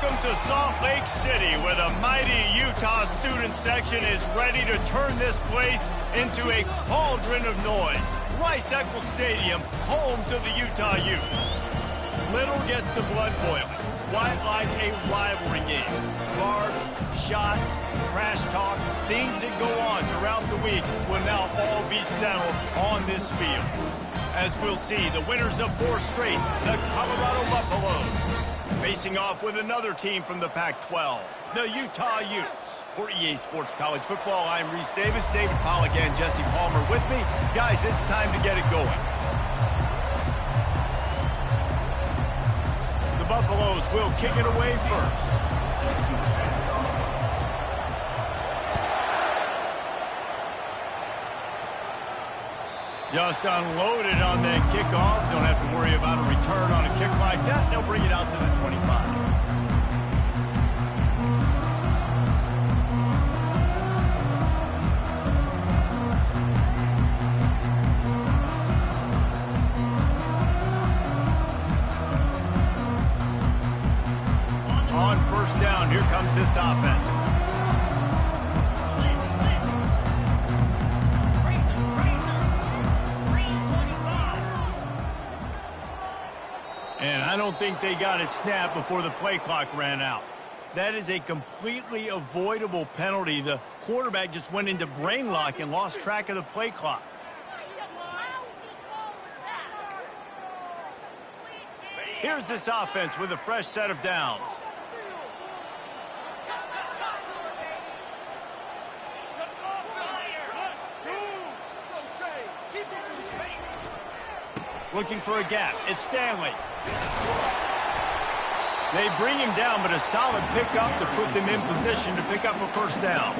Welcome to Salt Lake City, where the mighty Utah student section is ready to turn this place into a cauldron of noise. Rice-Eccles Stadium, home to the Utah Utes. Little gets the blood boiling. Quite like a rivalry game. Barbs, shots, trash talk, things that go on throughout the week will now all be settled on this field. As we'll see, the winners of 4 straight, the Colorado Buffaloes, facing off with another team from the Pac-12, the Utah Utes. For EA Sports College Football, I'm Reese Davis, David Pollack, and Jesse Palmer with me. Guys, it's time to get it going. The Buffaloes will kick it away first. Just unloaded on that kickoff. Don't have to worry about a return on a kick like that. They'll bring it out to the 25. On first down, here comes this offense. And I don't think they got it snapped before the play clock ran out. That is a completely avoidable penalty. The quarterback just went into brain lock and lost track of the play clock. Here's this offense with a fresh set of downs. Looking for a gap. It's Stanley. They bring him down, but a solid pickup to put them in position to pick up a first down.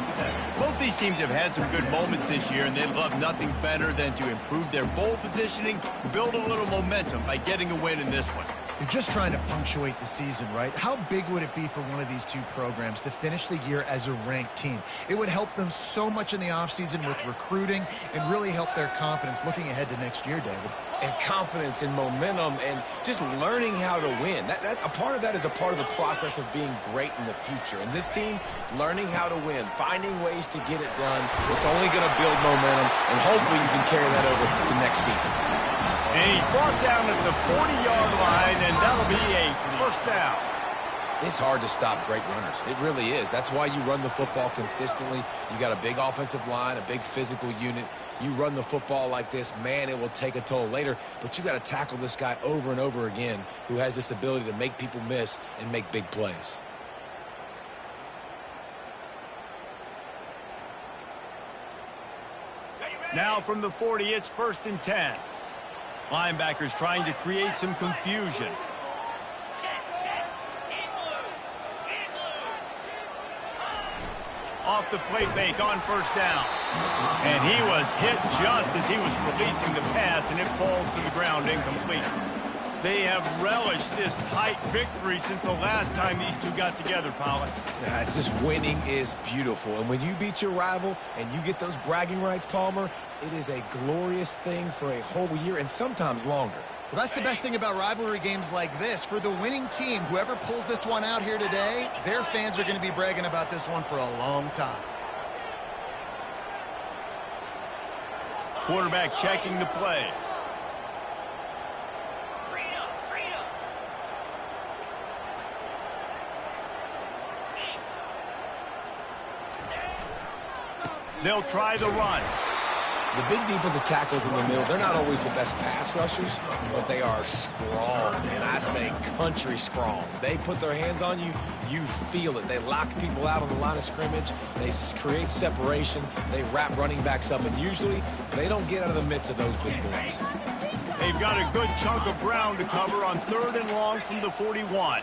Both these teams have had some good moments this year, and they'd love nothing better than to improve their bowl positioning, build a little momentum by getting a win in this one. You're just trying to punctuate the season, right? How big would it be for one of these two programs to finish the year as a ranked team? It would help them so much in the offseason with recruiting and really help their confidence looking ahead to next year, David. And confidence and momentum and just learning how to win. A part of that is a part of the process of being great in the future. And this team, learning how to win, finding ways to get it done, it's only going to build momentum, and hopefully you can carry that over to next season. And he's brought down at the 40-yard line, and that'll be a first down. It's hard to stop great runners. It really is. That's why you run the football consistently. You got a big offensive line, a big physical unit. You run the football like this, man, it will take a toll later. But you got to tackle this guy over and over again who has this ability to make people miss and make big plays. Now from the 40, it's 1st and 10. Linebackers trying to create some confusion. Off the play fake on first down. And he was hit just as he was releasing the pass, and it falls to the ground incomplete. They have relished this tight victory since the last time these two got together, Pollack. Yeah, it's just winning is beautiful. And when you beat your rival and you get those bragging rights, Palmer, it is a glorious thing for a whole year and sometimes longer. Well, that's the best thing about rivalry games like this. For the winning team, whoever pulls this one out here today, their fans are going to be bragging about this one for a long time. Quarterback checking the play. They'll try the run. The big defensive tackles in the middle, they're not always the best pass rushers, but they are strong, and I say country strong. They put their hands on you, you feel it. They lock people out on the line of scrimmage. They create separation. They wrap running backs up, and usually they don't get out of the midst of those big boys. They've got a good chunk of ground to cover on 3rd and long from the 41.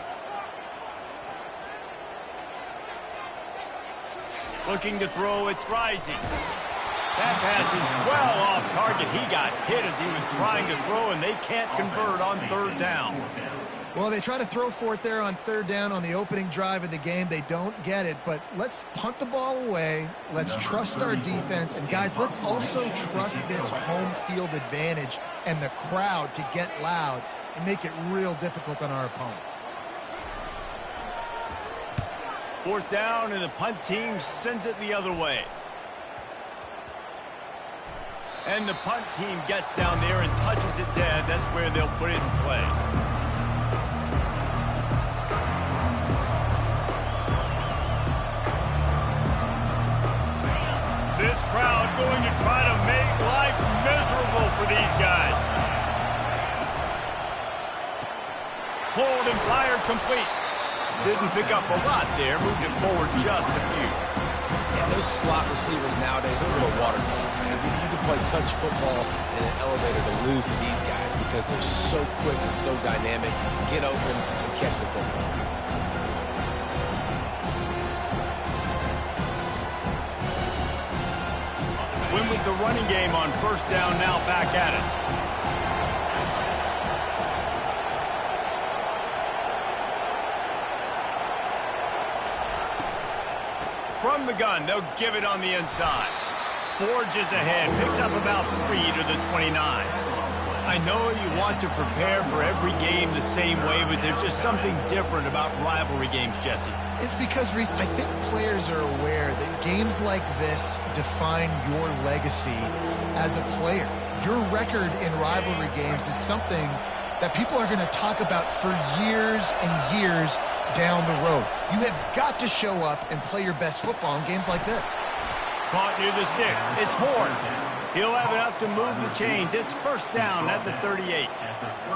Looking to throw, it's Rising. That pass is well off target. He got hit as he was trying to throw, and they can't convert on 3rd down. Well, they try to throw for it there on 3rd down on the opening drive of the game. They don't get it, but let's punt the ball away. Let's trust our defense. And, guys, let's also trust this home field advantage and the crowd to get loud and make it real difficult on our opponent. 4th down, and the punt team sends it the other way. And the punt team gets down there and touches it dead. That's where they'll put it in play. This crowd going to try to make life miserable for these guys. Pulled and fired complete. Didn't pick up a lot there. Moved it forward just a few. Yeah, those slot receivers nowadays, they're little water balls, man. You can play touch football in an elevator to lose to these guys because they're so quick and so dynamic. Get open and catch the football. Win with the running game on 1st down, now back at it. From the gun, they'll give it on the inside. Forges ahead, picks up about 3 to the 29. I know you want to prepare for every game the same way, but there's just something different about rivalry games, Jesse. It's because, Reese, I think players are aware that games like this define your legacy as a player. Your record in rivalry games is something that people are going to talk about for years and years down the road. You have got to show up and play your best football in games like this. Caught near the sticks. It's Horn. He'll have enough to move the chains. It's 1st down at the 38.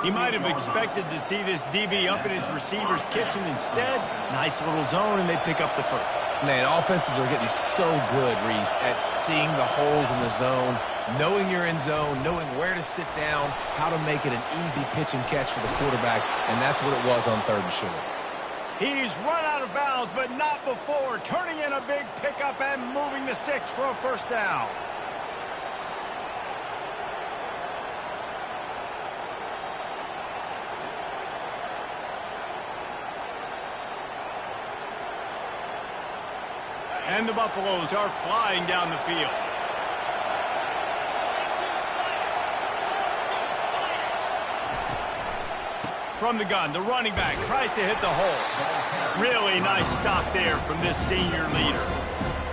He might have expected to see this DB up in his receiver's kitchen. Instead, nice little zone, and they pick up the first. Man, offenses are getting so good, Reese, at seeing the holes in the zone, knowing you're in zone, knowing where to sit down, how to make it an easy pitch and catch for the quarterback, and that's what it was on 3rd and short. He's run out of bounds, but not before. Turning in a big pickup and moving the sticks for a 1st down. And the Buffaloes are flying down the field. From the gun, the running back tries to hit the hole. Really nice stop there from this senior leader.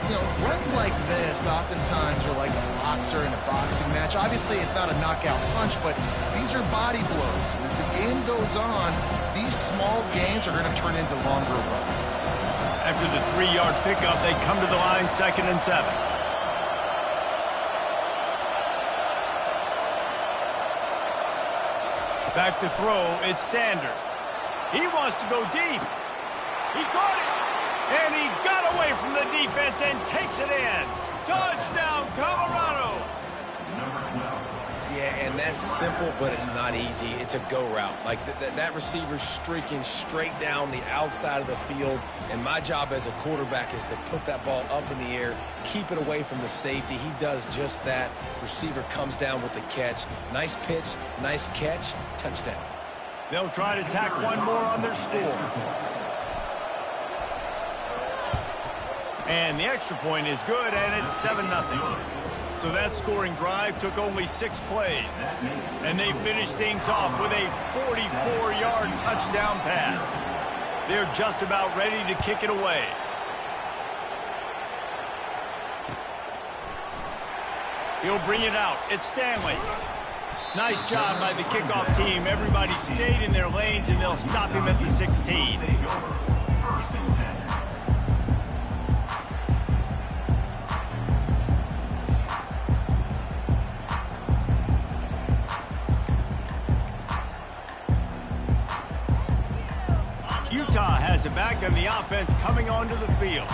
You know, runs like this oftentimes are like a boxer in a boxing match. Obviously, it's not a knockout punch, but these are body blows. And as the game goes on, these small gains are going to turn into longer runs. After the 3-yard pickup, they come to the line 2nd and 7. Back to throw, it's Sanders. He wants to go deep. He caught it, and he got away from the defense and takes it in. Touchdown, Colorado. Yeah, and that's simple, but it's not easy. It's a go route. Like that receiver's streaking straight down the outside of the field, and my job as a quarterback is to put that ball up in the air, keep it away from the safety. He does just that. Receiver comes down with the catch. Nice pitch, nice catch, touchdown. They'll try to tack one more on their score. And the extra point is good, and it's 7-0. So that scoring drive took only 6 plays. And they finished things off with a 44-yard touchdown pass. They're just about ready to kick it away. He'll bring it out. It's Stanley. Nice job by the kickoff team. Everybody stayed in their lanes, and they'll stop him at the 16. Utah has it back on the offense coming onto the field.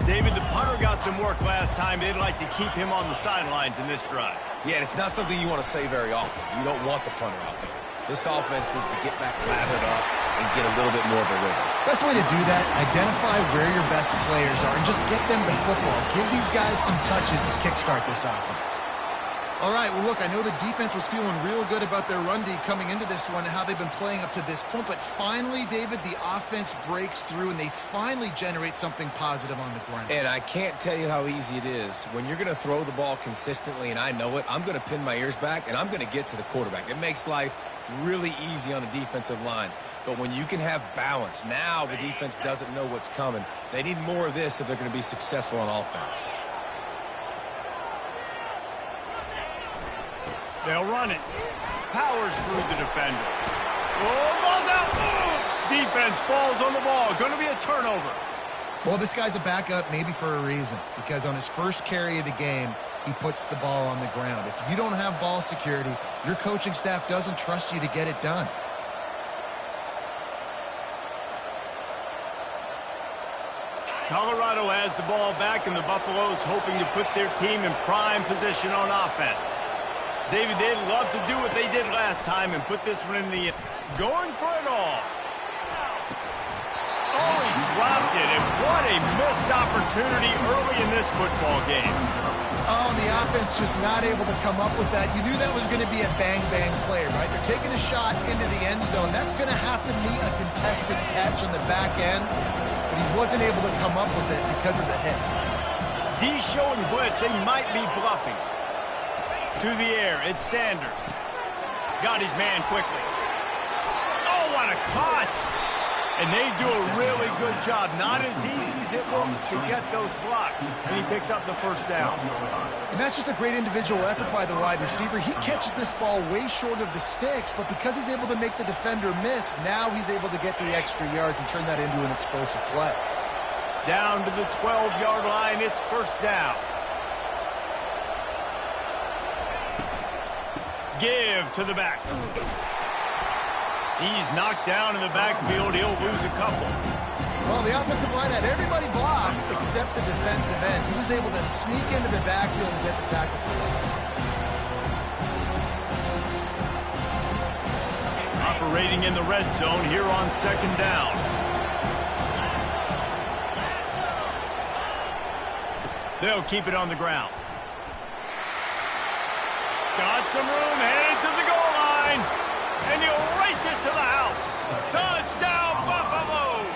David, the punter got some work last time. They'd like to keep him on the sidelines in this drive. Yeah, it's not something you want to say very often. You don't want the punter out there. This offense needs to get back lathered up and get a little bit more of a rhythm. Best way to do that, identify where your best players are and just get them the football. Give these guys some touches to kickstart this offense. All right, well, look, I know the defense was feeling real good about their run D coming into this one and how they've been playing up to this point, but finally, David, the offense breaks through and they finally generate something positive on the ground. And I can't tell you how easy it is. When you're going to throw the ball consistently, and I know it, I'm going to pin my ears back, and I'm going to get to the quarterback. It makes life really easy on the defensive line. But when you can have balance, now the defense doesn't know what's coming. They need more of this if they're going to be successful on offense. They'll run it. Powers through the defender. Oh, the ball's out. Defense falls on the ball. Going to be a turnover. Well, this guy's a backup maybe for a reason, because on his first carry of the game, he puts the ball on the ground. If you don't have ball security, your coaching staff doesn't trust you to get it done. Colorado has the ball back, and the Buffaloes hoping to put their team in prime position on offense. David, they'd love to do what they did last time and put this one in the... Going for it all. Oh, he dropped it, and what a missed opportunity early in this football game. Oh, the offense just not able to come up with that. You knew that was going to be a bang-bang play, right? They're taking a shot into the end zone. That's going to have to meet a contested catch on the back end, but he wasn't able to come up with it because of the hit. D showing blitz. They might be bluffing. To the air, it's Sanders. Got his man quickly. Oh, what a cut! And they do a really good job. Not as easy as it looks to get those blocks. And he picks up the first down. And that's just a great individual effort by the wide receiver. He catches this ball way short of the sticks, but because he's able to make the defender miss, now he's able to get the extra yards and turn that into an explosive play. Down to the 12-yard line, it's first down. Give to the back. He's knocked down in the backfield. He'll lose a couple. Well, the offensive line had everybody blocked except the defensive end. He was able to sneak into the backfield and get the tackle for loss. Operating in the red zone here on second down. They'll keep it on the ground. Got some room, headed to the goal line. And he'll race it to the house. Touchdown, Buffaloes!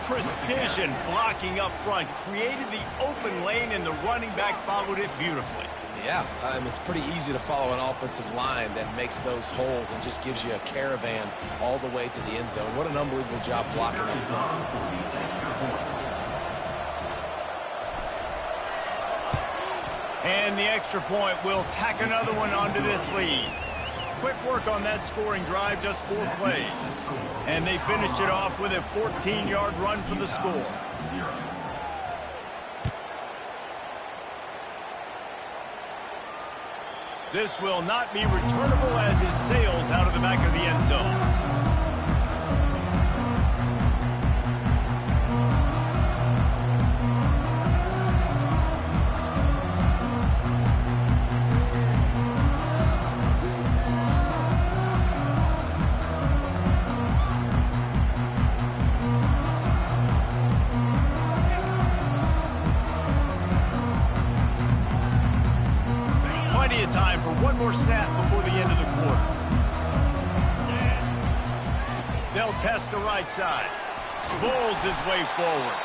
Precision blocking up front. Created the open lane, and the running back followed it beautifully. Yeah, it's pretty easy to follow an offensive line that makes those holes and just gives you a caravan all the way to the end zone. What an unbelievable job blocking up front. And the extra point will tack another one onto this lead. Quick work on that scoring drive, just 4 plays. And they finished it off with a 14-yard run for the score. This will not be returnable as it sails out of the back of the end zone. Time for one more snap before the end of the quarter. They'll test the right side. Bulls his way forward.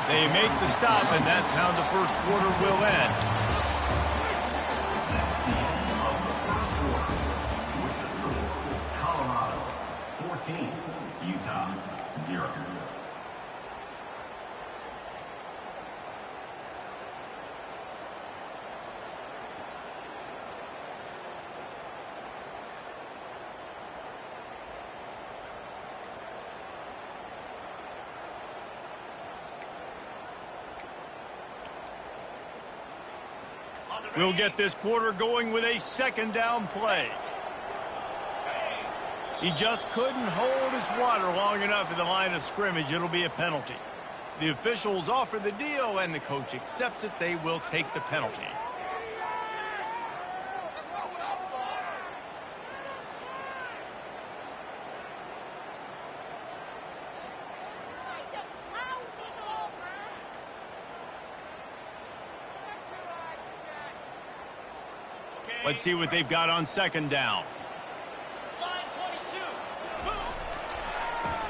They make the stop, and that's how the first quarter will end. Colorado 14, Utah 0. We'll get this quarter going with a second down play. He just couldn't hold his water long enough at the line of scrimmage. It'll be a penalty. The officials offer the deal, and the coach accepts it. They will take the penalty. Let's see what they've got on second down.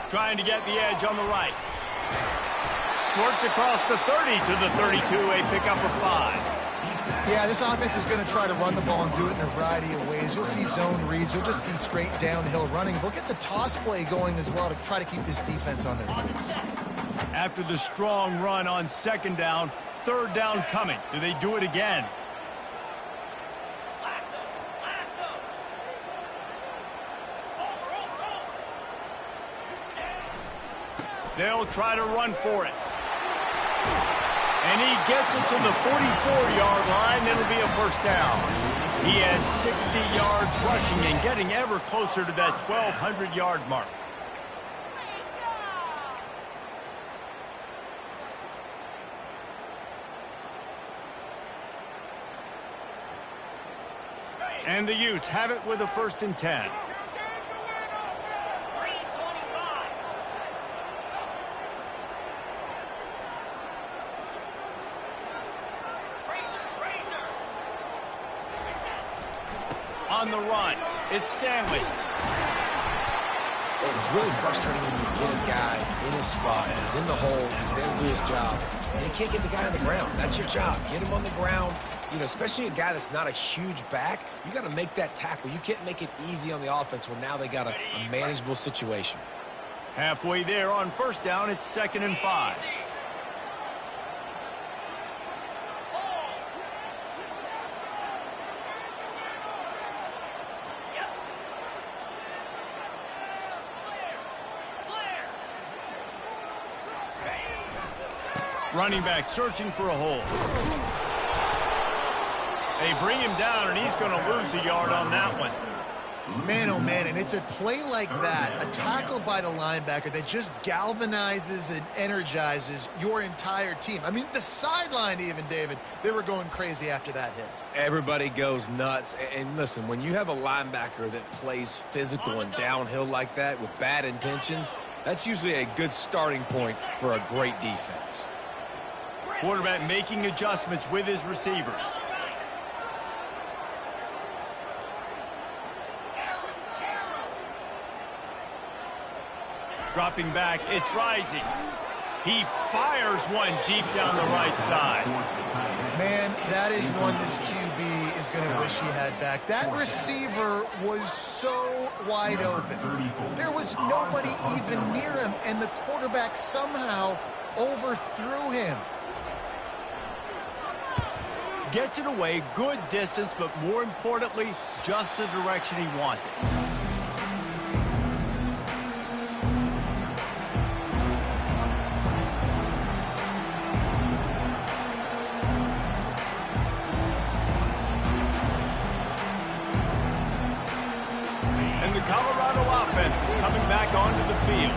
Trying to get the edge on the right. Squirts across the 30 to the 32, a pickup of 5. Yeah, this offense is going to try to run the ball and do it in a variety of ways. You'll see zone reads. You'll just see straight downhill running. They'll get the toss play going as well to try to keep this defense on their toes. After the strong run on second down, third down coming. Do they do it again? They'll try to run for it. And he gets it to the 44-yard line. It'll be a first down. He has 60 yards rushing and getting ever closer to that 1,200-yard mark. And the Utes have it with a 1st and 10. On the run, it's Stanley. It's really frustrating when you get a guy in his spot. He's in the hole. He's there to do his job. And you can't get the guy on the ground. That's your job. Get him on the ground. You know, especially a guy that's not a huge back, you got to make that tackle. You can't make it easy on the offense where now they got a manageable situation. Halfway there on first down, it's 2nd and 5. Running back searching for a hole. They bring him down, and he's going to lose a yard on that one. Man, oh man, and it's a play like that, a tackle by the linebacker that just galvanizes and energizes your entire team. I mean, the sideline even, David, they were going crazy after that hit. Everybody goes nuts. And listen, when you have a linebacker that plays physical and downhill like that with bad intentions, that's usually a good starting point for a great defense. Quarterback making adjustments with his receivers. Dropping back, it's Rising. He fires one deep down the right side. Man, that is one this QB is going to wish he had back. That receiver was so wide open. There was nobody even near him, and the quarterback somehow overthrew him. Gets it away, good distance, but more importantly, just the direction he wanted. And the Colorado offense is coming back onto the field.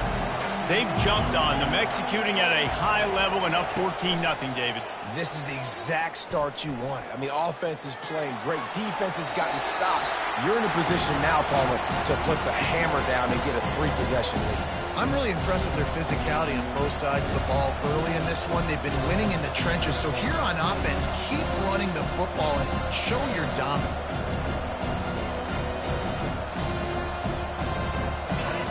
They've jumped on them, executing at a high level and up 14-0, David. This is the exact start you wanted. I mean, offense is playing great. Defense has gotten stops. You're in a position now, Palmer, to put the hammer down and get a 3-possession lead. I'm really impressed with their physicality on both sides of the ball early in this one. They've been winning in the trenches. So here on offense, keep running the football and show your dominance.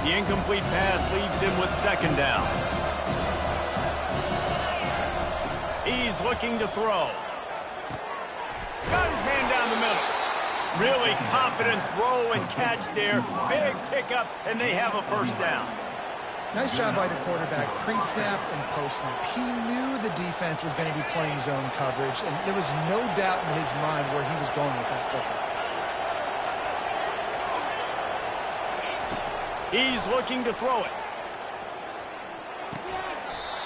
The incomplete pass leaves him with 2nd down. He's looking to throw. Got his man down the middle. Really confident throw and catch there. Big pickup, and they have a 1st down. Nice job by the quarterback, pre-snap and post-snap. He knew the defense was going to be playing zone coverage, and there was no doubt in his mind where he was going with that football. He's looking to throw it.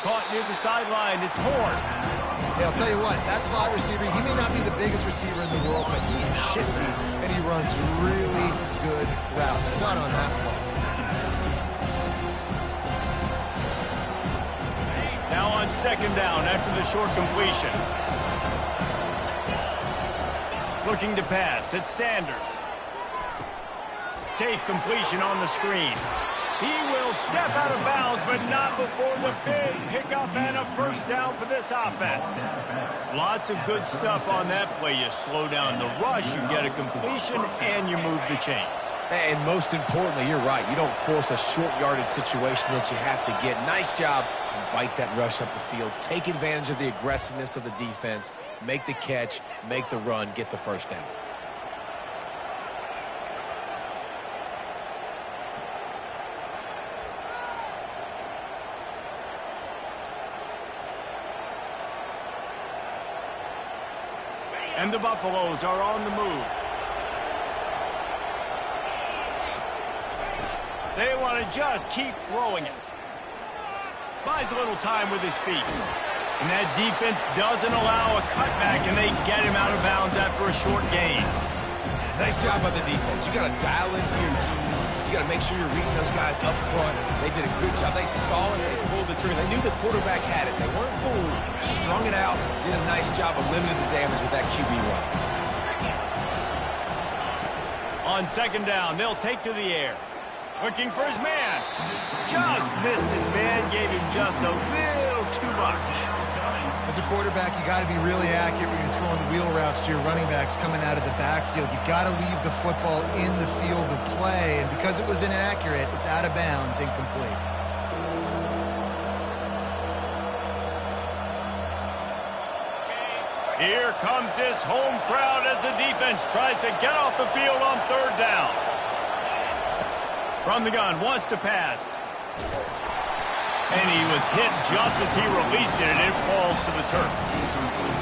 Caught near the sideline. It's Horn. Yeah, I'll tell you what, that slot receiver, he may not be the biggest receiver in the world, but he is shifty, and he runs really good routes. You saw it on that play. Now on 2nd down after the short completion. Looking to pass. It's Sanders. Safe completion on the screen. He will step out of bounds, but not before the big pickup and a first down for this offense. Lots of good stuff on that play. You slow down the rush, you get a completion, and you move the chains. And most importantly, you're right. You don't force a short yardage situation that you have to get. Nice job. Invite that rush up the field. Take advantage of the aggressiveness of the defense. Make the catch. Make the run. Get the first down. And the Buffaloes are on the move. They want to just keep throwing it. Buys a little time with his feet. And that defense doesn't allow a cutback, and they get him out of bounds after a short gain. Nice job by the defense. You got to dial into your keys. You got to make sure you're reading those guys up front. They did a good job. They saw it. They pulled the trigger. They knew the quarterback had it. They weren't fooled. Strung it out. Did a nice job of limiting the damage with that QB run. On second down, they'll take to the air. Looking for his man. Just missed his man. Gave him just a little too much. As a quarterback, you got to be really accurate when you're throwing wheel routes to your running backs coming out of the backfield. You got to leave the football in the field of play, and because it was inaccurate, it's out of bounds, incomplete. Here comes this home crowd as the defense tries to get off the field on third down. From the gun, wants to pass. And he was hit just as he released it, and it falls to the turf.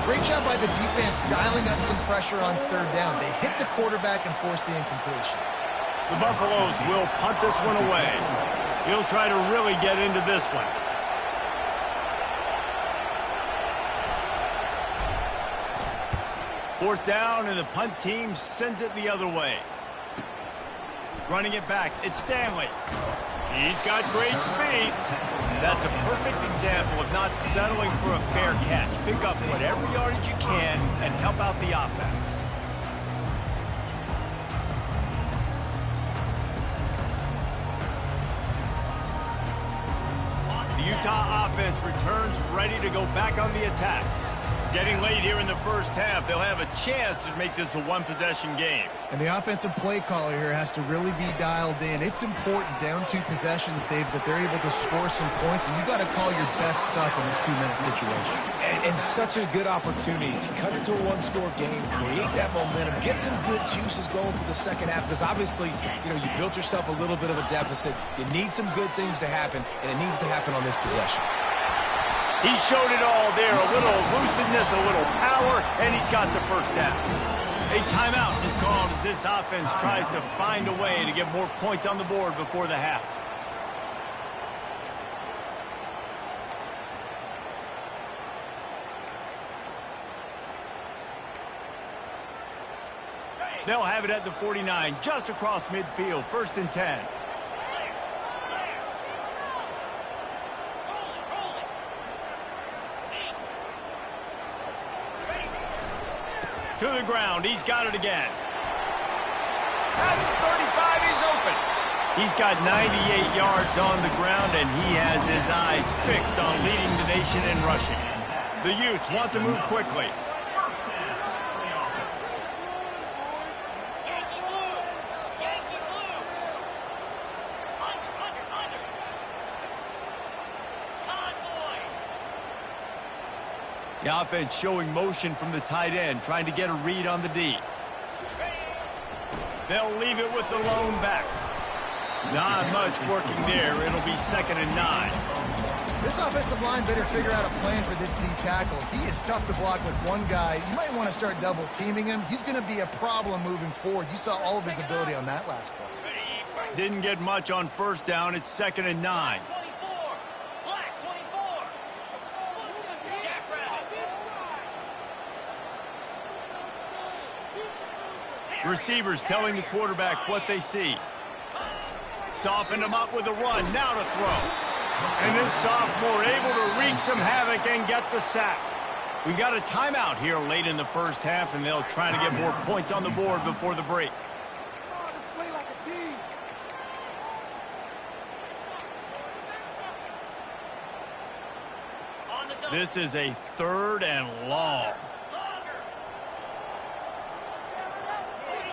Great job by the defense dialing up some pressure on third down. They hit the quarterback and forced the incompletion. The Buffaloes will punt this one away. He'll try to really get into this one. Fourth down, and the punt team sends it the other way. Running it back, it's Stanley. He's got great speed. That's a perfect example of not settling for a fair catch. Pick up whatever yardage you can and help out the offense. The Utah offense returns ready to go back on the attack. Getting late here in the first half, they'll have a chance to make this a one-possession game. And the offensive play caller here has to really be dialed in. It's important down 2 possessions, Dave, that they're able to score some points. And you got to call your best stuff in this 2-minute situation. And such a good opportunity to cut into a one-score game, create that momentum, get some good juices going for the second half. Because obviously, you built yourself a little bit of a deficit. You need some good things to happen, and it needs to happen on this possession. He showed it all there, a little elusiveness, a little power, and he's got the first down. A timeout is called as this offense tries to find a way to get more points on the board before the half. They'll have it at the 49, just across midfield, 1st and 10. To the ground, he's got it again. At the 35, he's open. He's got 98 yards on the ground, and he has his eyes fixed on leading the nation in rushing. The Utes want to move quickly. The offense showing motion from the tight end, trying to get a read on the D. They'll leave it with the lone back. Not much working there. It'll be 2nd and 9. This offensive line better figure out a plan for this D tackle. He is tough to block with one guy. You might want to start double teaming him. He's going to be a problem moving forward. You saw all of his ability on that last play. Didn't get much on first down. It's 2nd and 9. Receivers telling the quarterback what they see. Softened him up with a run. Now to throw. And this sophomore able to wreak some havoc and get the sack. We got a timeout here late in the first half, and they'll try to get more points on the board before the break. This is a 3rd and long.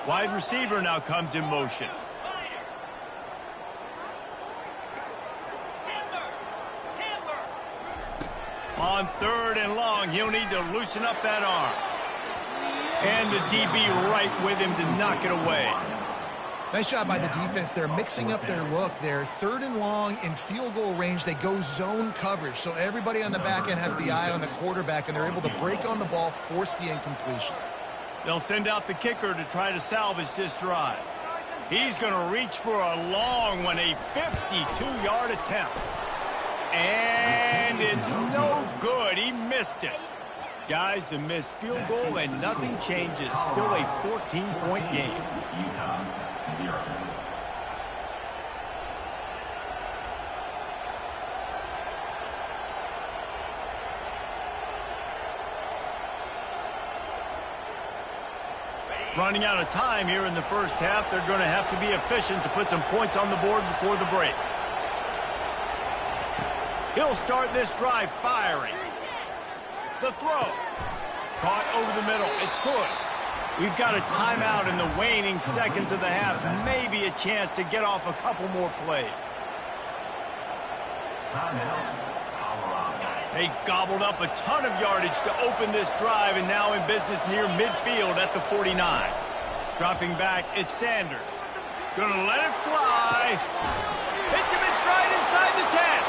Wide receiver now comes in motion. On 3rd and long, he'll need to loosen up that arm. And the DB right with him to knock it away. Nice job by the defense. They're mixing up their look. They're 3rd and long in field goal range. They go zone coverage, so everybody on the back end has the eye on the quarterback, and they're able to break on the ball, force the incompletion. They'll send out the kicker to try to salvage this drive. He's going to reach for a long one, a 52-yard attempt. And it's no good. He missed it. Guys, a missed field goal and nothing changes. Still a 14-point game. Utah, 0. Running out of time here in the first half. They're going to have to be efficient to put some points on the board before the break. He'll start this drive firing. The throw. Caught over the middle. It's good. We've got a timeout in the waning seconds of the half. Maybe a chance to get off a couple more plays. They gobbled up a ton of yardage to open this drive, and now in business near midfield at the 49. Dropping back, it's Sanders. Gonna let it fly. Hits him in stride inside the 10.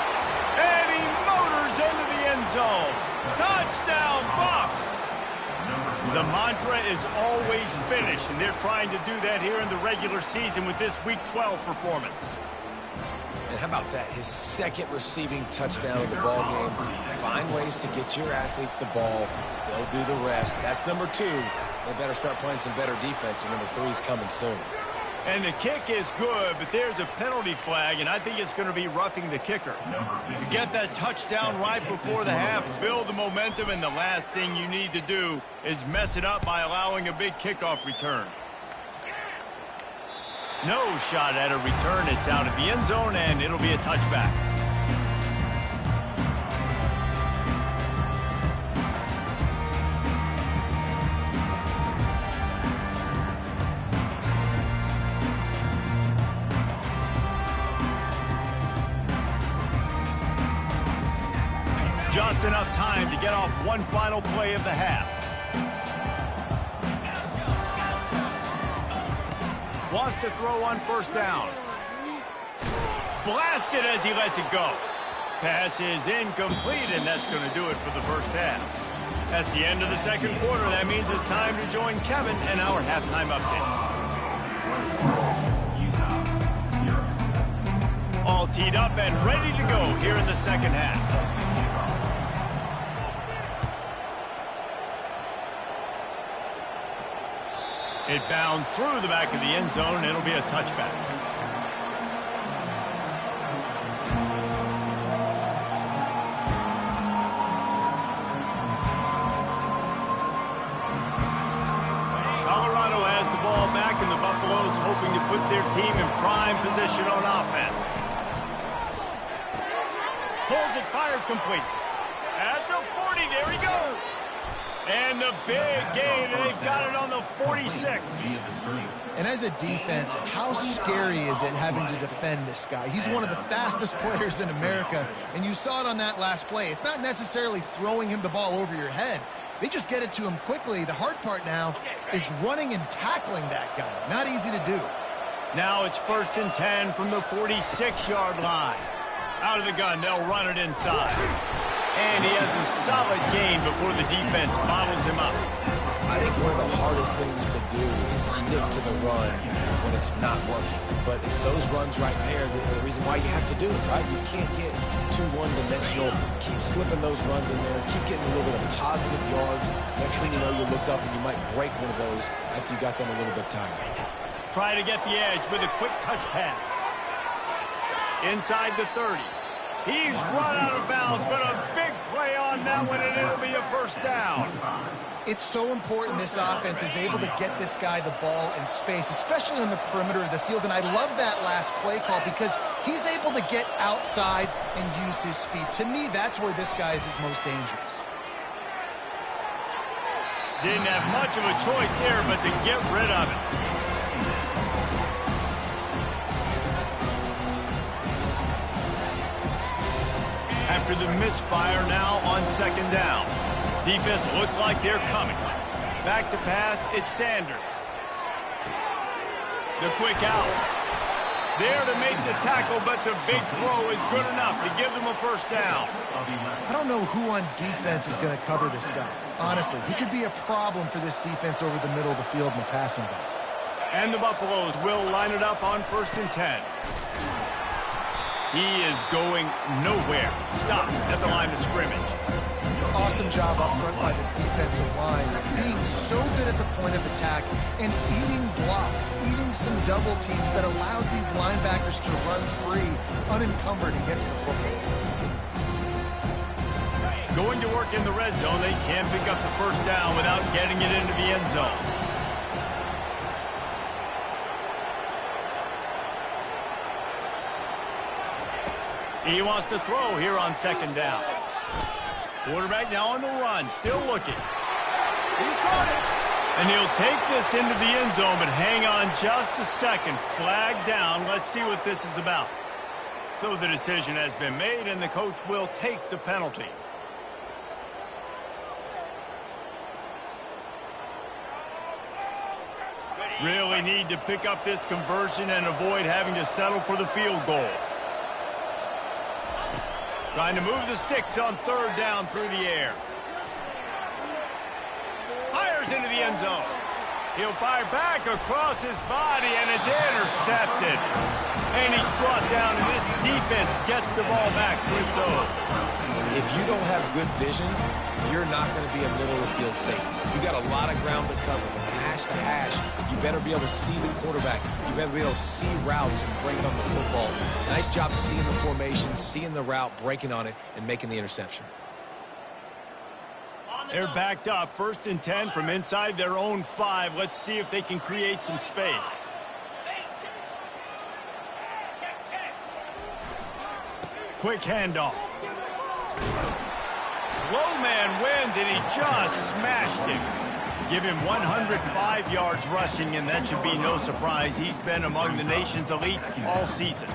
And he motors into the end zone. Touchdown, Bucs! The mantra is always finish, and they're trying to do that here in the regular season with this Week 12 performance. And how about that? His 2nd receiving touchdown of the ball game. Find ways to get your athletes the ball. They'll do the rest. That's number 2. They better start playing some better defense, or number 3's coming soon. And the kick is good, but there's a penalty flag, and I think it's going to be roughing the kicker. You get that touchdown right before the half, build the momentum, and the last thing you need to do is mess it up by allowing a big kickoff return. No shot at a return. It's out of the end zone, and it'll be a touchback. Just enough time to get off one final play of the half. Wants to throw on 1st down. Blasted as he lets it go. Pass is incomplete, and that's going to do it for the first half. That's the end of the 2nd quarter. That means it's time to join Kevin and our halftime update. Utah, 0. All teed up and ready to go here in the 2nd half. It bounds through the back of the end zone, and it'll be a touchback. Colorado has the ball back, and the Buffaloes hoping to put their team in prime position on offense. Pulls it, fired complete. At the 40, there he goes. And the big gain, and they've got it on the 46. And as a defense, how scary is it having to defend this guy? He's one of the fastest players in America, and you saw it on that last play. It's not necessarily throwing him the ball over your head. They just get it to him quickly. The hard part now is running and tackling that guy. Not easy to do. Now it's 1st and 10 from the 46-yard line. Out of the gun, they'll run it inside. And he has a solid gain before the defense bottles him up. I think one of the hardest things to do is stick to the run when it's not working. But it's those runs right there that are the reason why you have to do it, right? You can't get too one-dimensional. Keep slipping those runs in there. Keep getting a little bit of positive yards. Next thing you know, you look up and you might break one of those after you got them a little bit tired. Try to get the edge with a quick touch pass. Inside the 30. He's run out of bounds, but a big play on that one, and it'll be a 1st down. It's so important this offense is able to get this guy the ball in space, especially on the perimeter of the field. And I love that last play call because he's able to get outside and use his speed. To me, that's where this guy is his most dangerous. Didn't have much of a choice there, but to get rid of it. After the misfire now on second down. Defense looks like they're coming. Back to pass, it's Sanders. The quick out. There to make the tackle, but the big throw is good enough to give them a first down. I don't know who on defense is going to cover this guy. Honestly, he could be a problem for this defense over the middle of the field in the passing game. And the Buffaloes will line it up on 1st and 10. He is going nowhere. Stop at the line of scrimmage. Awesome job up front by this defensive line, being so good at the point of attack and eating blocks, eating some double teams that allows these linebackers to run free, unencumbered, and get to the football. Going to work in the red zone, they can't pick up the first down without getting it into the end zone. He wants to throw here on second down. Quarterback now on the run, still looking. He's got it. And he'll take this into the end zone, but hang on just a second. Flag down. Let's see what this is about. So the decision has been made, and the coach will take the penalty. Really need to pick up this conversion and avoid having to settle for the field goal. Trying to move the sticks on third down through the air. Fires into the end zone. He'll fire back across his body, and it's intercepted. And he's brought down, and this defense gets the ball back to its own. If you don't have good vision, you're not going to be a middle-of-the-field safety. You got a lot of ground to cover. From hash to hash, you better be able to see the quarterback. You better be able to see routes and break on the football. Nice job seeing the formation, seeing the route, breaking on it, and making the interception. They're backed up. 1st and 10 from inside their own 5. Let's see if they can create some space. Quick handoff. Low man wins, and he just smashed him. Give him 105 yards rushing, and that should be no surprise. He's been among the nation's elite all season.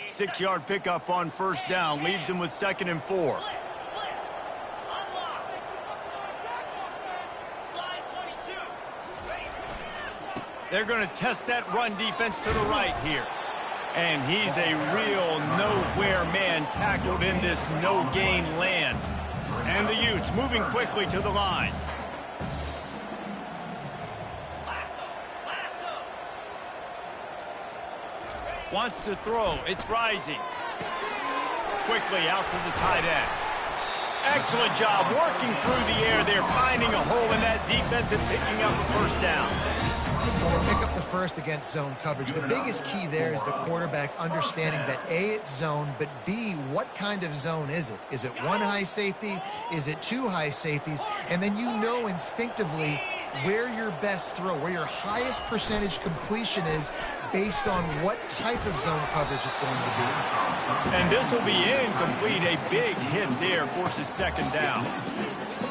Six-yard pickup on first down leaves him with 2nd and 4. They're going to test that run defense to the right here. And he's a real nowhere man tackled in this no-gain land. And the Utes moving quickly to the line. Wants to throw. It's Rising. Quickly out to the tight end. Excellent job working through the air. They're finding a hole in that defense and picking up a first down. Pick up the first against zone coverage. The biggest key there is the quarterback understanding that A, it's zone, but B, what kind of zone is it? Is it one high safety? Is it two high safeties? And then you know instinctively where your best throw, where your highest percentage completion is based on what type of zone coverage it's going to be. And this will be incomplete. A big hit there forces 2nd down.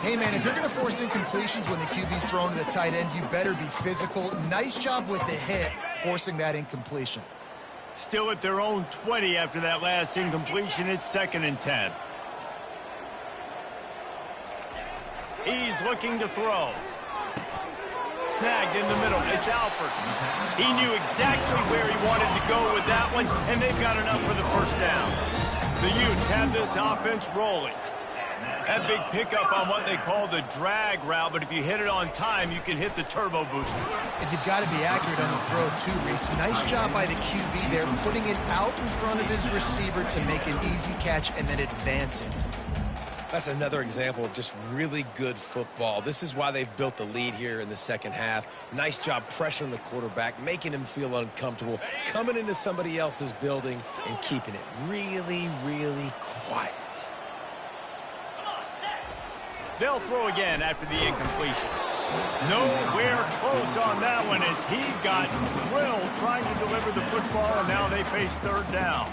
Hey, man, if you're going to force incompletions when the QB's thrown to the tight end, you better be physical. Nice job with the hit, forcing that incompletion. Still at their own 20 after that last incompletion. It's 2nd and 10. He's looking to throw. Snagged in the middle. It's Alford. He knew exactly where he wanted to go with that one, and they've got enough for the first down. The Utes have this offense rolling. That big pickup on what they call the drag route, but if you hit it on time, you can hit the turbo booster. And you've got to be accurate on the throw, too, Reese. Nice job by the QB there, putting it out in front of his receiver to make an easy catch and then advancing. That's another example of just really good football. This is why they've built the lead here in the second half. Nice job pressuring the quarterback, making him feel uncomfortable, coming into somebody else's building and keeping it really, really quiet. They'll throw again after the incompletion. Nowhere close on that one as he got drilled trying to deliver the football, and now they face third down.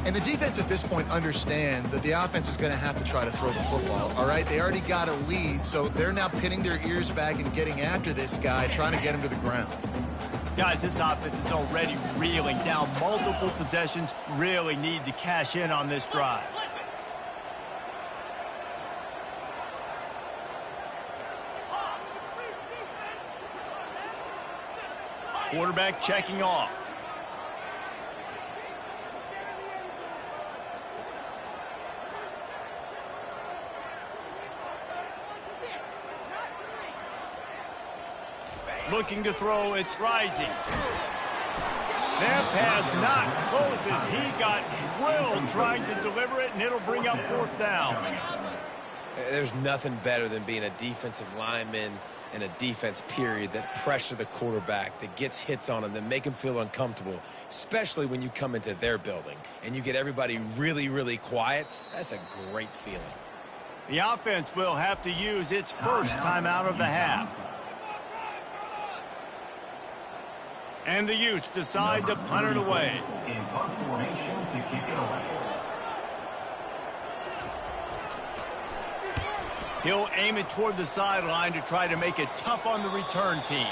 And the defense at this point understands that the offense is going to have to try to throw the football, all right? They already got a lead, so they're now pinning their ears back and getting after this guy, trying to get him to the ground. Guys, this offense is already reeling down multiple possessions, really need to cash in on this drive. Quarterback checking off. Looking to throw, it's Rising. That pass not close as he got drilled trying to deliver it, and it'll bring up fourth down. There's nothing better than being a defensive lineman and a defense period that pressure the quarterback, that gets hits on him, that make him feel uncomfortable, especially when you come into their building and you get everybody really, really quiet. That's a great feeling. The offense will have to use its first timeout of the half. And the Utes decide to punt it away. In punt formation to kick it away. He'll aim it toward the sideline to try to make it tough on the return team.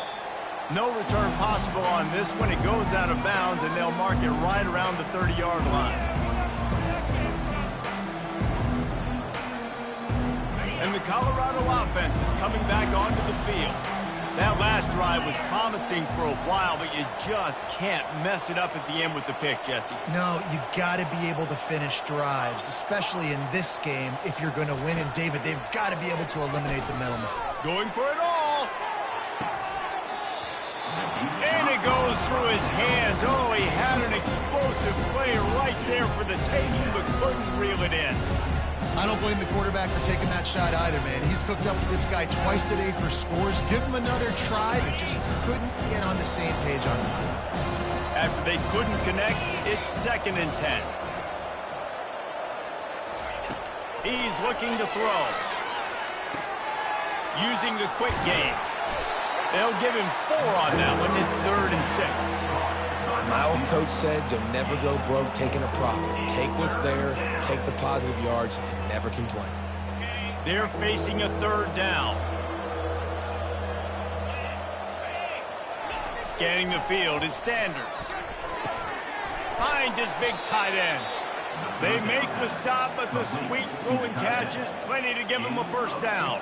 No return possible on this one. It goes out of bounds, and they'll mark it right around the 30-yard line. And the Colorado offense is coming back onto the field. That last drive was promising for a while, but you just can't mess it up at the end with the pick, Jesse. No, you got to be able to finish drives, especially in this game if you're going to win. And, David, they've got to be able to eliminate the mental mistake. Going for it all. And it goes through his hands. Oh, he had an explosive play right there for the taking, but couldn't reel it in. I don't blame the quarterback for taking that shot either, man. He's cooked up with this guy twice today for scores. Give him another try. They just couldn't get on the same page on that. After they couldn't connect, it's 2nd and 10. He's looking to throw. Using the quick game. They'll give him 4 on that one. It's 3rd and 6. My old coach said you'll never go broke taking a profit. Take what's there, take the positive yards, and never complain. They're facing a 3rd down. Scanning the field is Sanders. Finds his big tight end. They make the stop, but the sweet throw and catch is plenty to give him a first down.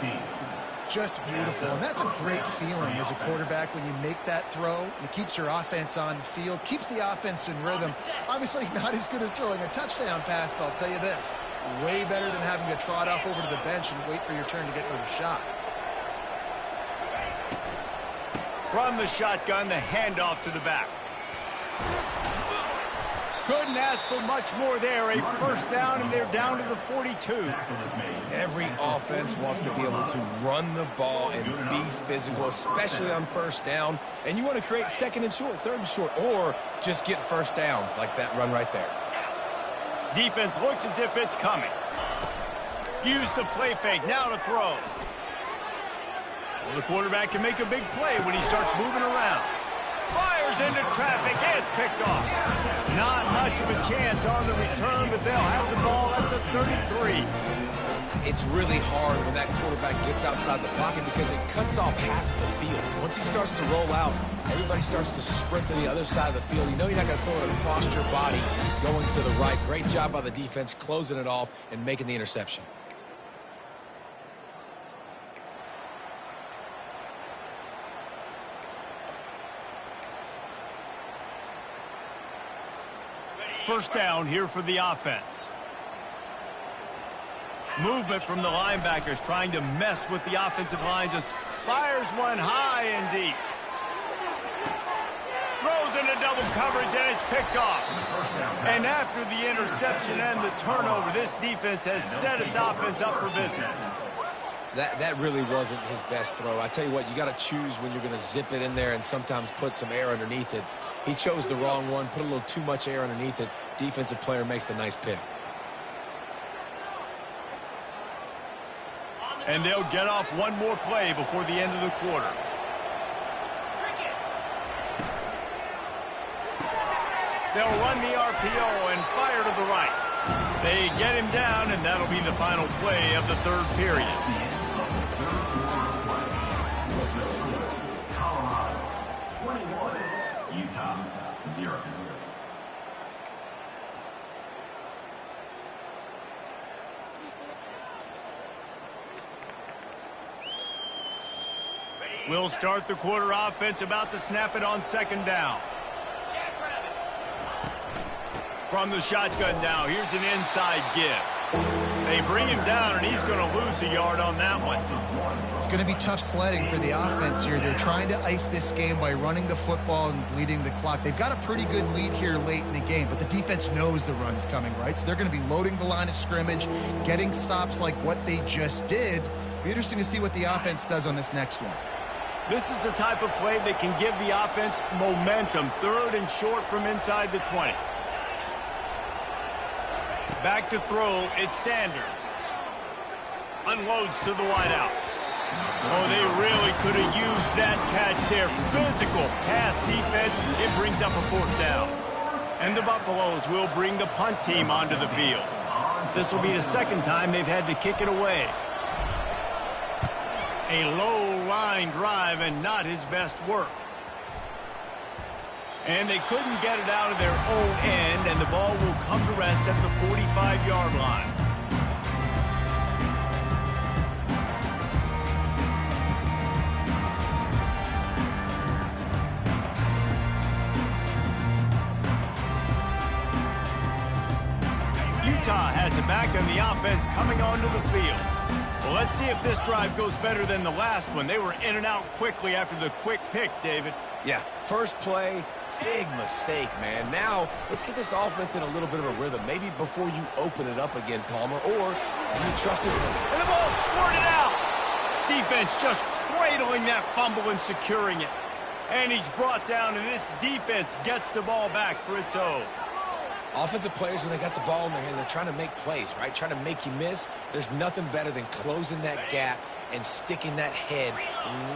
Just beautiful, and that's a great feeling as a quarterback when you make that throw. It keeps your offense on the field, keeps the offense in rhythm. Obviously not as good as throwing a touchdown pass, but I'll tell you this, way better than having to trot off over to the bench and wait for your turn to get another shot. From the shotgun, the handoff to the back. Couldn't ask for much more there. A first down, and they're down to the 42. Every offense wants to be able to run the ball and be physical, especially on first down. And you want to create 2nd and short, 3rd and short, or just get first downs like that run right there. Defense looks as if it's coming. Use the play fake, now to throw. Well, the quarterback can make a big play when he starts moving around. Fires into traffic, it's picked off. Not much of a chance on the return, but they'll have the ball at the 33. It's really hard when that quarterback gets outside the pocket because it cuts off half of the field. Once he starts to roll out, everybody starts to sprint to the other side of the field. You know you're not going to throw it across your body going to the right. Great job by the defense closing it off and making the interception. First down here for the offense. Movement from the linebackers trying to mess with the offensive line. Just fires one high and deep. Throws into double double coverage, and it's picked off. And after the interception and the turnover, this defense has set its offense up for business. That really wasn't his best throw. I tell you what, you got to choose when you're going to zip it in there and sometimes put some air underneath it. He chose the wrong one, put a little too much air underneath it. Defensive player makes the nice pick. And they'll get off one more play before the end of the quarter. They'll run the RPO and fire to the right. They get him down, and that'll be the final play of the third period. Colorado 21, Utah 0. We'll start the quarter offense, about to snap it on second down. From the shotgun now, here's an inside give. They bring him down, and he's going to lose a yard on that one. It's going to be tough sledding for the offense here. They're trying to ice this game by running the football and bleeding the clock. They've got a pretty good lead here late in the game, but the defense knows the run's coming, right? So they're going to be loading the line of scrimmage, getting stops like what they just did. It'll be interesting to see what the offense does on this next one. This is the type of play that can give the offense momentum. Third and short from inside the 20. Back to throw, it's Sanders. Unloads to the wideout. Oh, they really could have used that catch there. Physical pass defense. It brings up a fourth down. And the Buffaloes will bring the punt team onto the field. This will be the second time they've had to kick it away. A low line drive and not his best work. And they couldn't get it out of their own end, and the ball will come to rest at the 45-yard line. Utah has it back, and the offense coming onto the field. Well, let's see if this drive goes better than the last one. They were in and out quickly after the quick pick, David. Yeah, first play, big mistake, man. Now, let's get this offense in a little bit of a rhythm. Maybe before you open it up again, Palmer, or you trust it. And the ball squirted out. Defense just cradling that fumble and securing it. And he's brought down, and this defense gets the ball back for its own. Offensive players, when they got the ball in their hand, they're trying to make plays, right? Trying to make you miss. There's nothing better than closing that gap and sticking that head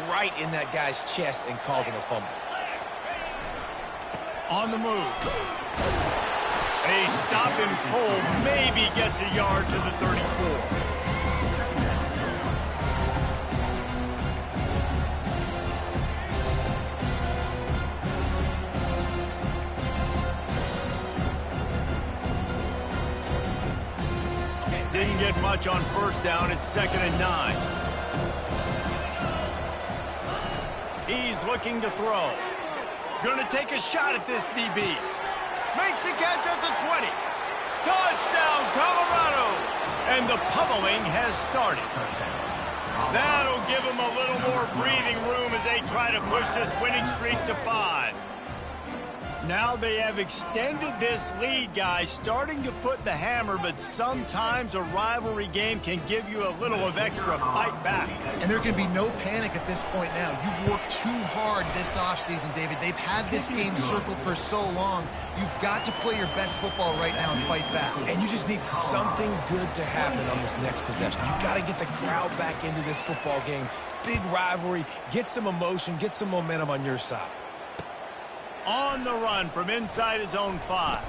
right in that guy's chest and causing a fumble. On the move. A stop him cold, maybe gets a yard to the 34. Didn't get much on first down. It's 2nd and 9. He's looking to throw. Going to take a shot at this DB. Makes the catch at the 20. Touchdown, Colorado! And the pummeling has started. That'll give them a little more breathing room as they try to push this winning streak to 5. Now they have extended this lead, guys, starting to put the hammer, but sometimes a rivalry game can give you a little of extra fight back. And there can be no panic at this point now. You've worked too hard this offseason, David. They've had this game circled for so long. You've got to play your best football right now and fight back. And you just need something good to happen on this next possession. You got to get the crowd back into this football game. Big rivalry. Get some emotion. Get some momentum on your side. On the run from inside his own 5.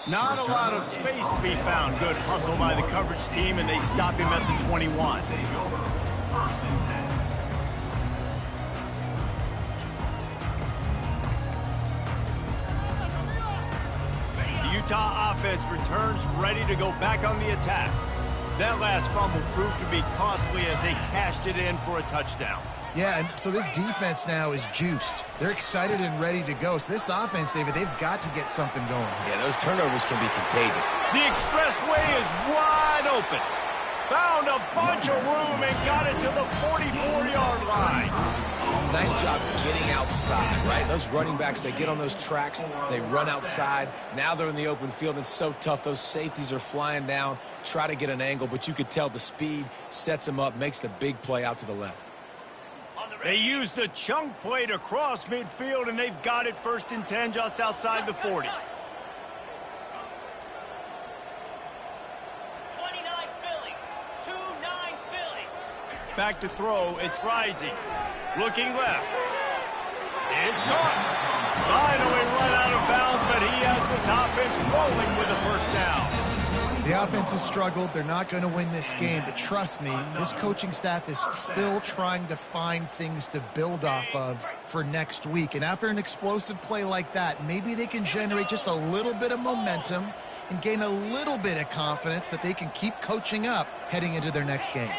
Not a lot of space to be found. Good hustle by the coverage team, and they stop him at the 21. The Utah offense returns ready to go back on the attack. That last fumble proved to be costly as they cashed it in for a touchdown. Yeah, and so this defense now is juiced. They're excited and ready to go. So this offense, David, they've got to get something going. Yeah, those turnovers can be contagious. The expressway is wide open. Found a bunch of room and got it to the 44-yard line. nice job getting outside, right? Those running backs, they get on those tracks, they run outside. Now they're in the open field. It's so tough. Those safeties are flying down, try to get an angle, but you could tell the speed sets them up, makes the big play out to the left. They use the chunk play to cross midfield, and they've got it 1st and 10 just outside the 40. 29 Philly. 2-9 Philly. Back to throw. It's Rising. Looking left. It's caught. Finally run out of bounds, but he has this offense rolling with a 1st down. The offense has struggled. They're not going to win this game, but trust me, this coaching staff is still trying to find things to build off of for next week. And after an explosive play like that, maybe they can generate just a little bit of momentum and gain a little bit of confidence that they can keep coaching up heading into their next game.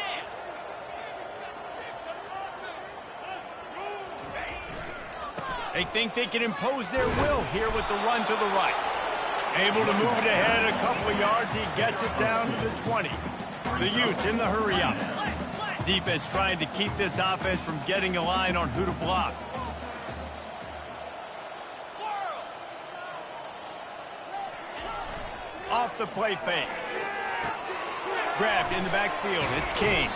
They think they can impose their will here with the run to the right. Able to move it ahead a couple of yards. He gets it down to the 20. The Utes in the hurry up. Defense trying to keep this offense from getting a line on who to block. Off the play fake. Grabbed in the backfield. It's King.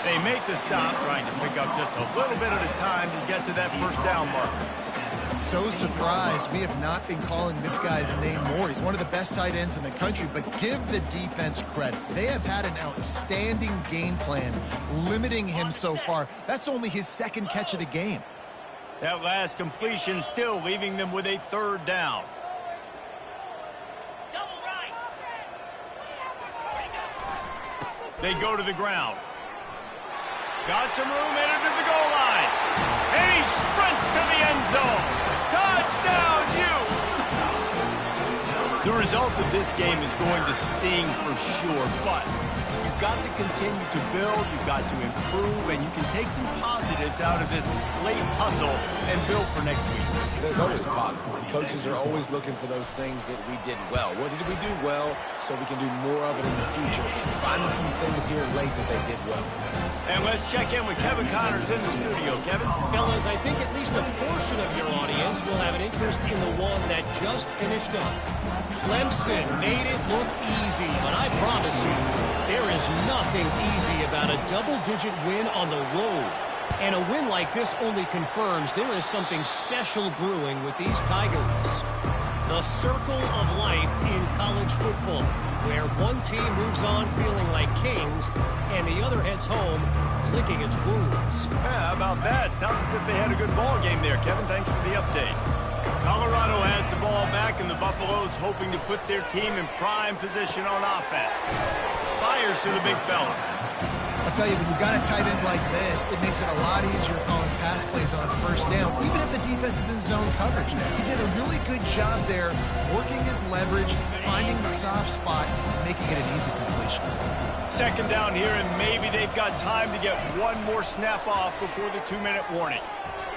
They make the stop, trying to pick up just a little bit at a time to get to that 1st down marker. So surprised we have not been calling this guy's name more. He's one of the best tight ends in the country, but give the defense credit. They have had an outstanding game plan limiting him so far. That's only his 2nd catch of the game. That last completion still leaving them with a 3rd down. Double right. They go to the ground. Got some room, entered to the goal line. And he sprints to the end zone. Touchdown, Utes! The result of this game is going to sting for sure, but you've got to continue to build, you've got to improve, and you can take some positives out of this late hustle and build for next week. There's always positives, and coaches are always looking for those things that we did well. What did we do well so we can do more of it in the future? Finding some things here late that they did well. And let's check in with Kevin Connors in the studio. Kevin? Fellas, I think at least a portion of your audience will have an interest in the one that just finished up. Clemson made it look easy, but I promise you, there is nothing easy about a double-digit win on the road. And a win like this only confirms there is something special brewing with these Tigers. The circle of life in college football, where one team moves on feeling like kings and the other heads home licking its wounds. Yeah, how about that? Sounds as if they had a good ball game there, Kevin. Thanks for the update. Colorado has the ball back, and the Buffaloes hoping to put their team in prime position on offense. Fires to the big fella. I'll tell you, when you've got a tight end like this, it makes it a lot easier calling pass plays on 1st down, even if the defense is in zone coverage. He did a really good job there, working his leverage, finding the soft spot, making it an easy completion. 2nd down here, and maybe they've got time to get one more snap off before the 2-minute warning.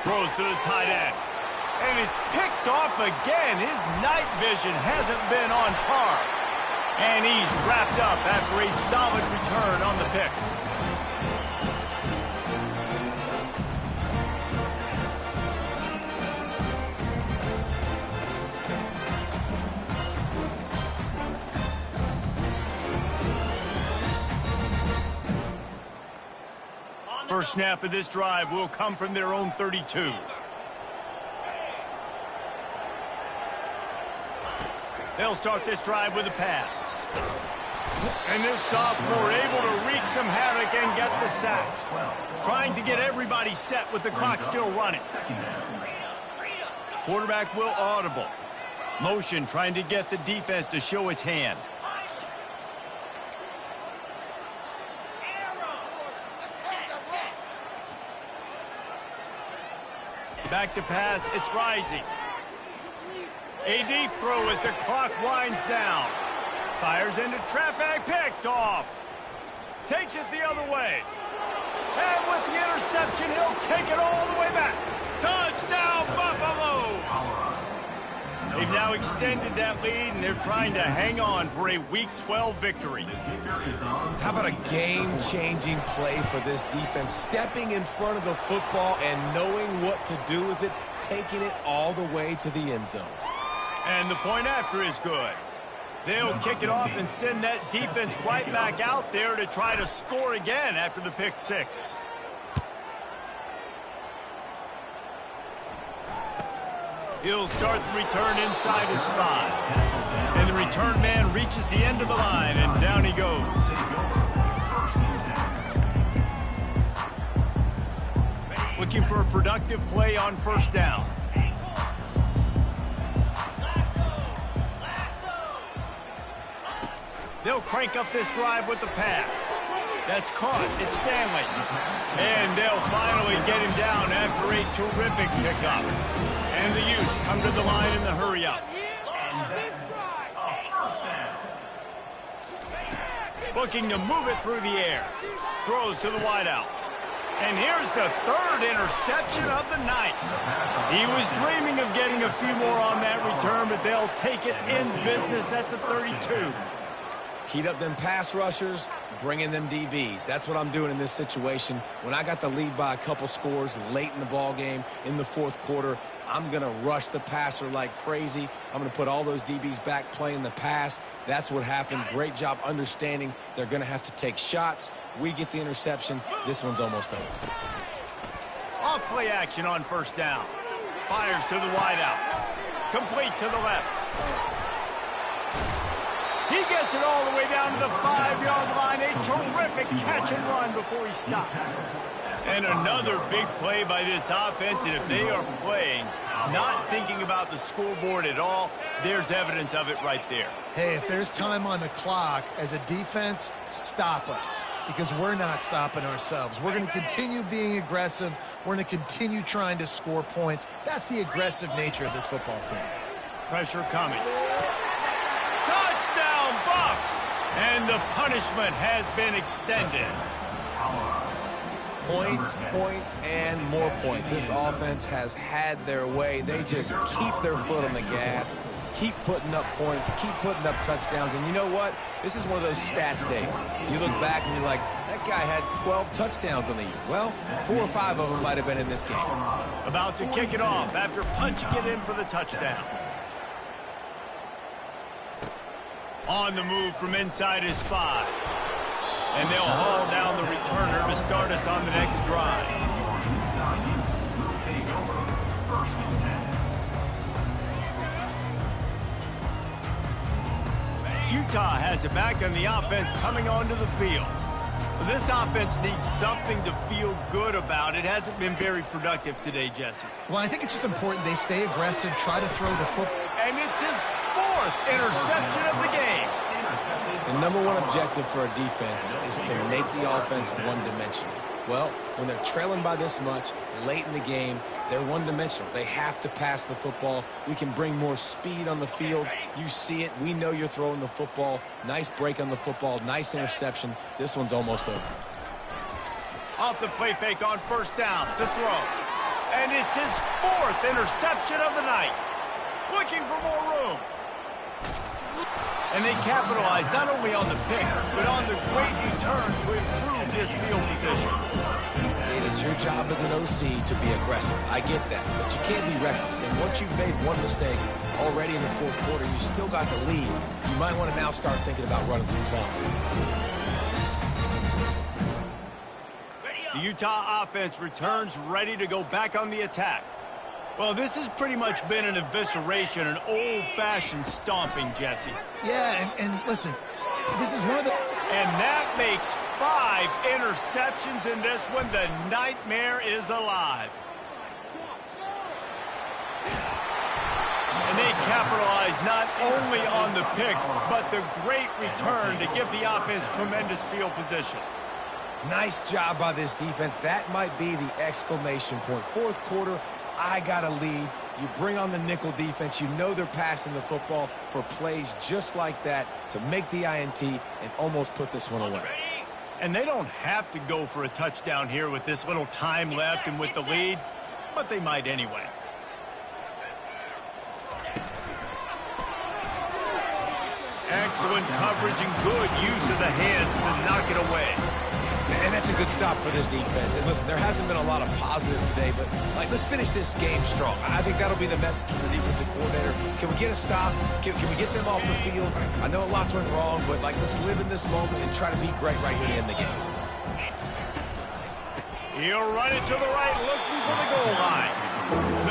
Throws to the tight end. And it's picked off again. His night vision hasn't been on par. And he's wrapped up after a solid return on the pick. First snap of this drive will come from their own 32. They'll start this drive with a pass. And this sophomore able to wreak some havoc and get the sack. Trying to get everybody set with the clock still running. Quarterback will audible. Motion trying to get the defense to show its hand. Back to pass, it's Rising. A deep throw as the clock winds down. Fires into traffic, picked off. Takes it the other way. And with the interception, he'll take it all the way back. Touchdown, Buffaloes! They've now extended that lead, and they're trying to hang on for a Week 12 victory. How about a game-changing play for this defense? Stepping in front of the football and knowing what to do with it, taking it all the way to the end zone. And the point after is good. They'll kick it off and send that defense right back out there to try to score again after the pick six. He'll start the return inside his 5. And the return man reaches the end of the line, and down he goes. Looking for a productive play on first down. They'll crank up this drive with the pass. That's caught. It's Stanley. And they'll finally get him down after a terrific pickup. And the Utes come to the line in the hurry-up. Looking to move it through the air. Throws to the wideout. And here's the third interception of the night. He was dreaming of getting a few more on that return, but they'll take it in business at the 32. Heat up them pass rushers, bring in them DBs. That's what I'm doing in this situation. When I got the lead by a couple scores late in the ball game, in the fourth quarter, I'm going to rush the passer like crazy. I'm going to put all those DBs back playing the pass. That's what happened. Great job understanding they're going to have to take shots. We get the interception. This one's almost over. Off play action on first down. Fires to the wideout. Complete to the left. He gets it all the way down to the 5-yard line. A terrific catch and run before he stopped. And another big play by this offense. And if they are playing, not thinking about the scoreboard at all, there's evidence of it right there. Hey, if there's time on the clock, as a defense, stop us. Because we're not stopping ourselves. We're going to continue being aggressive. We're going to continue trying to score points. That's the aggressive nature of this football team. Pressure coming. Touchdown, Bucs! And the punishment has been extended. Points, points, and more points. This offense has had their way. They just keep their foot on the gas, keep putting up points, keep putting up touchdowns. And you know what? This is one of those stats days. You look back and you're like, that guy had 12 touchdowns on the year. Well, 4 or 5 of them might have been in this game. About to kick it off after punching it in for the touchdown. On the move from inside his 5. And they'll haul down the returner to start us on the next drive. Utah has it back on the offense coming onto the field. This offense needs something to feel good about. It hasn't been very productive today, Jesse. Well, I think it's just important they stay aggressive, try to throw the football. And it's his 4th interception of the game. The number one objective for a defense is to make the offense one-dimensional. Well, when they're trailing by this much, late in the game, they're one-dimensional. They have to pass the football. We can bring more speed on the field. You see it. We know you're throwing the football. Nice break on the football. Nice interception. This one's almost over. Off the play fake on first down to throw. And it's his 4th interception of the night. Looking for more room. And they capitalize not only on the pick, but on the great return to improve this field position. It is your job as an OC to be aggressive. I get that, but you can't be reckless. And once you've made one mistake already in the fourth quarter, you still got the lead. You might want to now start thinking about running some clock. The Utah offense returns ready to go back on the attack. Well, this has pretty much been an evisceration, an old-fashioned stomping, Jesse. Yeah, and listen, this is one of the... And that makes 5 interceptions in this one. The nightmare is alive. And they capitalize not only on the pick, but the great return to give the offense tremendous field position. Nice job by this defense. That might be the exclamation point. Fourth quarter, I got a lead. You bring on the nickel defense. You know they're passing the football for plays just like that to make the INT and almost put this one away. And they don't have to go for a touchdown here with this little time left and with the lead, but they might anyway. Excellent coverage and good use of the hands to knock it away. And that's a good stop for this defense. And listen, there hasn't been a lot of positive today, but let's finish this game strong. I think that'll be the message from the defensive coordinator. Can we get a stop? Can we get them off the field? I know lots went wrong, but let's live in this moment and try to be great right here to end the game. He'll run it to the right, looking for the goal line.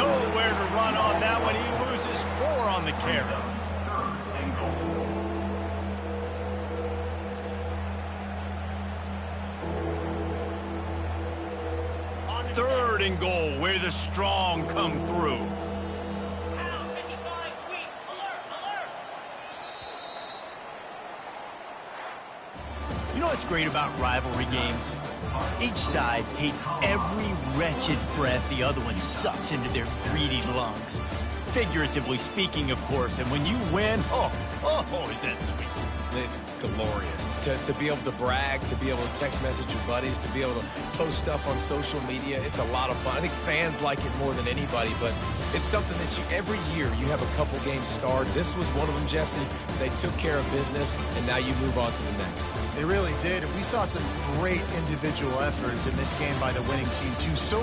Nowhere to run on that one. He loses 4 on the carry. Third and goal, where the strong come through. Pound 55 weak. Alert, alert. You know what's great about rivalry games? Each side hates every wretched breath the other one sucks into their greedy lungs. Figuratively speaking, of course, and when you win, oh, is that sweet. It's glorious to be able to brag, to be able to text message your buddies, to be able to post stuff on social media. It's a lot of fun. I think fans like it more than anybody, but it's something that every year you have a couple games starred. This was one of them, Jesse. They took care of business, and now you move on to the next. They really did. And we saw some great individual efforts in this game by the winning team, too. So